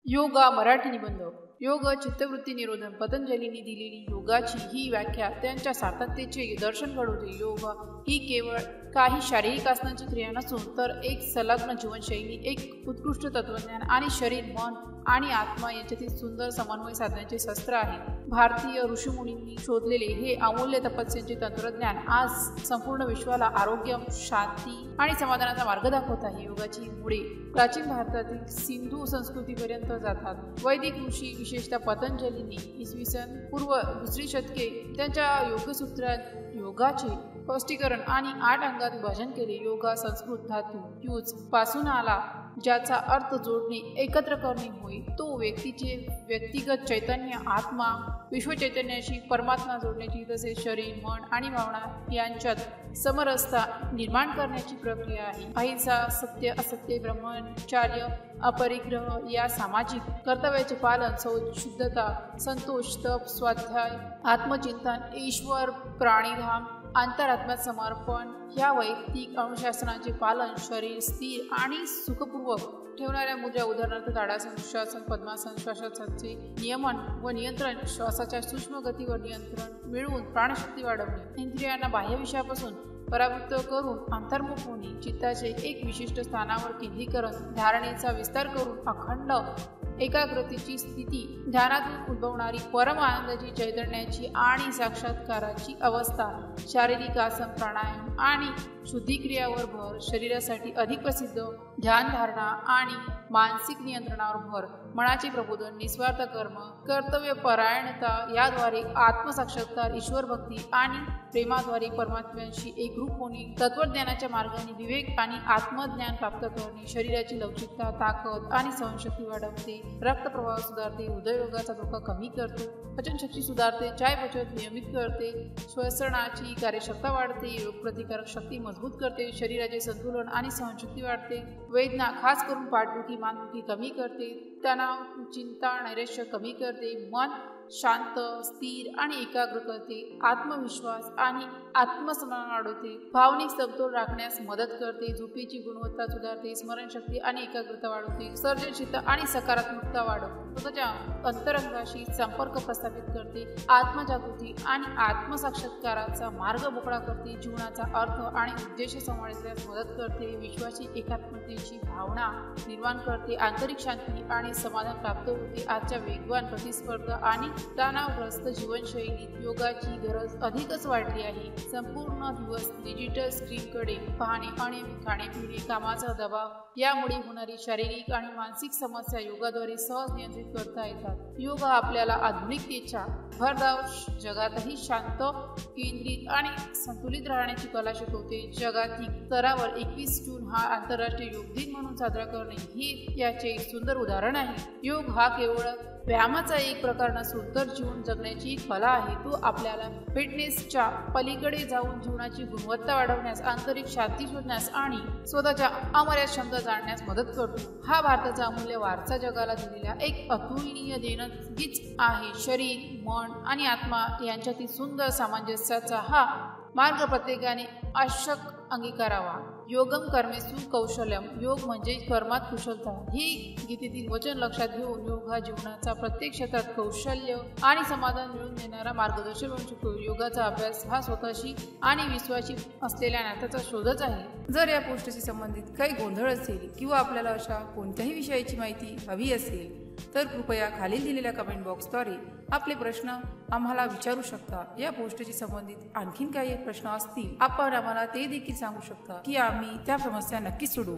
योगा मराठी निबंध. योग चित्तवृत्ती निरोधन. पतंजलींनी दिलेली योगाची ही व्याख्या त्यांच्या सातत्यतेचे दर्शन घडवते. योग ही केवळ काही शारीरिक आसनांची क्रिया नसून तर एक संलग्न जीवनशैली, एक उत्कृष्ट तत्वज्ञान आणि शरीर, मन आणि आत्मा यांच्यातील सुंदर समन्वय साधण्याचे शस्त्र आहे. भारतीय ऋषीमुनींनी शोधलेले हे अमूल्य तपस्येचे तंत्रज्ञान आज संपूर्ण विश्वाला आरोग्य, शांती आणि समाधानाचा मार्ग दाखवत आहे. योगाची मुळे प्राचीन भारतातील सिंधू संस्कृतीपर्यंत जातात. वैदिक ऋषी, विशेषतः पतंजलींनी इसवी सन पूर्व 2री शतके त्यांच्या योगसूत्रात योगाचे स्पष्टीकरण आणि 8 अंगात विभाजन केले. योगा संस्कृत धातू युज पासून आला, ज्याचा अर्थ जोडणे, एकत्र करणे होय. तो व्यक्तीचे व्यक्तिगत चैतन्य, आत्मा, विश्वचैतन्याशी, परमात्मा जोडण्याची, तसेच शरीर, मन आणि भावना यांच्यात समरसता निर्माण करण्याची प्रक्रिया आहे. अहिंसा, सत्य, असत्य, ब्रह्मचर्य, अपरिग्रह या सामाजिक कर्तव्याचे पालन, शुद्धता, संतोष, तप, स्वाध्याय, आत्मचिंतन, ईश्वर, प्राणीधाम, अंतरात्म्यात समर्पण ह्या वैयक्तिक अनुशासनाचे पालन, शरीर स्थिर आणि सुखपूर्वक ठेवणाऱ्या मुद्रा, उदाहरणार्थ ताडासन, वृक्षासन, पद्मासन, श्वासाचे नियमन व नियंत्रण, श्वासाच्या सूक्ष्म गतीवर नियंत्रण मिळवून प्राणशक्ती वाढवणे, इंद्रियांना बाह्य विषयापासून परावृत्त करून अंतर्मुख होणे, चित्ताचे एक विशिष्ट स्थानावर केंद्रीकरण, धारणेचा विस्तार करून अखंड एकाग्रतेची स्थिती, ध्यानातून उद्भवणारी परम आनंदाची, चैतन्याची आणि साक्षात्काराची अवस्था, शारीरिक आसन, प्राणायाम आणि शुद्धिक्रियावर भर, शरीरासाठी अधिक प्रसिद्ध ध्यानधारणा आणि मानसिक नियंत्रणावर भर, मनाचे प्रबोधन, निस्वार्थ कर्म, कर्तव्यपरायणता याद्वारे आत्मसाक्षात्कार, ईश्वरभक्ती आणि प्रेमाद्वारे परमात्म्याशी एकरूप होणे, तत्वज्ञानाच्या मार्गाने विवेक आणि आत्मज्ञान प्राप्त करणे, शरीराची लवचिकता, ताकद आणि सहनशक्ती वाढवते, रक्तप्रवाह सुधारते, हृदयरोगाचा धोका कमी करतो, पचनशक्ती सुधारते, चायपचन नियमित करते, श्वसनाची कार्यक्षमता वाढते, रोगप्रतिकारक शक्ती मजबूत करते, शरीराचे संतुलन आणि सहनशक्ती वाढते, वेदना खास करून पाठदुखी, मानदुखी कमी करते, तणाव, चिंता, नैराश्य कमी करते, मन शांत, स्थिर आणि एकाग्र करते, आत्मविश्वास आणि आत्मसन्मान वाढवते, भावनिक समतोल राखण्यास मदत करते, झोपेची गुणवत्ता सुधारते, स्मरणशक्ती आणि एकाग्रता वाढवते, सर्जनशीलता आणि सकारात्मकता वाढवते, स्वतःच्या अंतरंगाशी संपर्क प्रस्थापित करते, आत्मजागृती आणि आत्मसाक्षात्काराचा मार्ग मोकळा करते, जीवनाचा अर्थ आणि उद्देश समजण्यास मदत करते, विश्वाची एकात्मतेची भावना निर्माण करते, आंतरिक शांती आणि समाधान प्राप्त होते. आजच्या वेगवान प्रतिस्पर्धा आणि तणावग्रस्त जीवनशैलीत योगाची गरज अधिकच वाढली आहे. संपूर्ण दिवस डिजिटल स्क्रीनकडे पाहणे, अनियमित खाणे-पिणे, कामाचा दबाव यामुळे होणारी शारीरिक आणि मानसिक समस्या योगाद्वारे सहज नियंत्रित करता येतात. योग आपल्याला आधुनिकतेच्या भरधाव जगातही शांत, केंद्रित आणि संतुलित राहण्याची कला शिकवते. जागतिक स्तरावर 21 जून हा आंतरराष्ट्रीय योग दिन म्हणून साजरा करणे हे याचे एक सुंदर उदाहरण आहे. योग हा केवळ व्यायामाचा एक प्रकार नसून तर जीवन जगण्याची एक कला आहे. तो आपल्याला फिटनेसच्या पलीकडे जाऊन जीवनाची गुणवत्ता वाढवण्यास, आंतरिक शांती शोधण्यास आणि स्वतःच्या अमर्याद क्षमता जाणण्यास मदत करतो. हा भारताचा अमूल्य वारसा जगाला दिलेला एक अतुलनीय देणगीच आहे. शरीर, मन आणि आत्मा यांच्यातील सुंदर सामंजस्याचा हा मार्ग प्रत्येकाने अशक अंगीकारावा. योगम कर्मेसु कौशल्यम. योग म्हणजे कर्मात कुशलता हे गीतेतील वचन लक्षात घेऊन योग हा जीवनाचा प्रत्येक क्षेत्रात कौशल्य आणि समाधान मिळवून देणारा मार्गदर्शक बनू शकतो. योगाचा अभ्यास हा स्वतःशी आणि विश्वाशी असलेल्या नात्याचा शोधच आहे. जर या पोस्टशी संबंधित काही गोंधळ असेल किंवा आपल्याला अशा कोणत्याही विषयाची माहिती हवी असेल तर कृपया खालील दिलेल्या कमेंट बॉक्सद्वारे आपले प्रश्न आम्हाला विचारू शकता. या पोस्टशी संबंधित आणखीन काही प्रश्न असतील आपण आम्हाला ते देखील सांगू शकता की आम्ही त्या समस्या नक्कीच सोडवू.